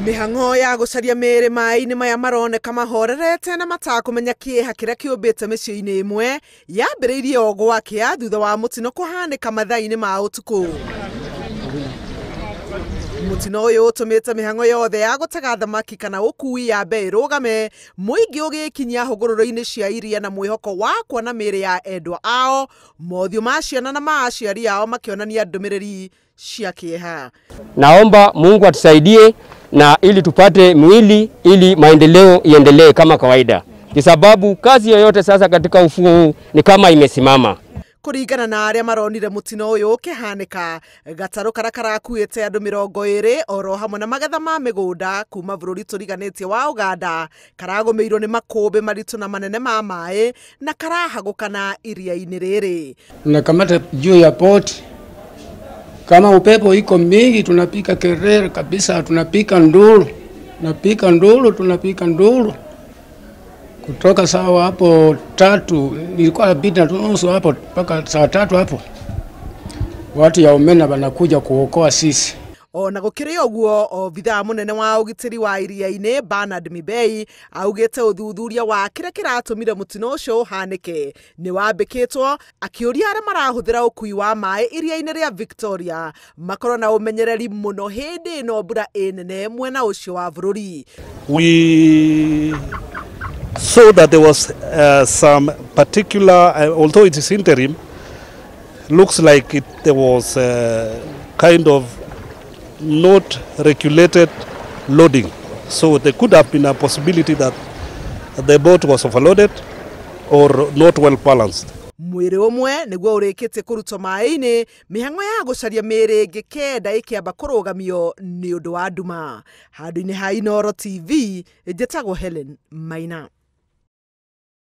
Mihang'o ya gucaria mĩĩrĩ maĩ-inĩ maya maroneka mahorerete na matakũmenya kĩeha kĩrĩa kĩũmbĩte mĩciĩ-inĩ ĩmwe yambĩrĩirie o gwakĩa thutha wa mũtino kũhanĩka mathaa-inĩ ma ũtukũ. Mũtino ũyũ ũtũmĩte mĩhang'o yothe ya gũtega thamaki kana ũkui yambe ĩrũgame, mũingĩ ũgĩkinyia hũgũrũrũ-inĩ cia iria na mwĩhoko wa kuona mĩĩrĩ ya endwa ao, mothiũ ma ciana na ma aciari ao makĩonania ndũmĩrĩri cia kĩeha. Naomba Mungu atusaidie na ili tupate mwili ili maendeleo iendelee kama kawaida. Kwa sababu kazi yoyote sasa katika ufuo huu ni kama imesimama. Kũringana na arĩa maronire mũtino ũyũ ũkĩhanĩka, gatarũ karĩa karakuĩte andũ 20 oro hamwe na magetha ma mĩgũnda kuma bũrũri tũriganĩtie wa Uganda karagũmĩirwo nĩ makũmbĩ maritũ na manene ma maĩ na karahagũkana iria-inĩ rĩrĩ. Tunakamata juu ya port, kama upepo iko mingi tunapika kelele kabisa, tunapika nduru, tunapika nduru. Kutoka saa hapo 3 nilikuwa napita nusu hapo mpaka saa 3 hapo. Watu ya umena wanakuja kuokoa sisi. Ona gũkĩrĩ ũguo, obithaa mũnene wa ũgitĩri wa iria-inĩ Bernard Mibei augĩte ũthuthuria wa kĩrĩa kĩratũmire mũtino ũcio ũhanĩke nĩ wambĩkĩtwo, akĩũria arĩa marahũthĩra ũkui wa maĩ iria-inĩ rĩa Victoria makorwo na ũmenyereri mũno hĩndĩ ĩno mbura nene mwena ũcio wa bũrũri. We saw that there was some particular, although it is interim, looks like there was kind of not regulated loading. So there could have been a possibility that the boat was overloaded or not well balanced. Mwĩrĩ ũmwe nĩguo ũrĩkĩtie kũrutwo maĩ-inĩ, mĩhang'o ya gũcaria mĩĩrĩ ĩngĩ kenda ĩkĩamba kũrũgamio nĩ ũndũ wa nduma. Handũ-inĩ ha Inooro TV, njĩtagwo Helen Maina.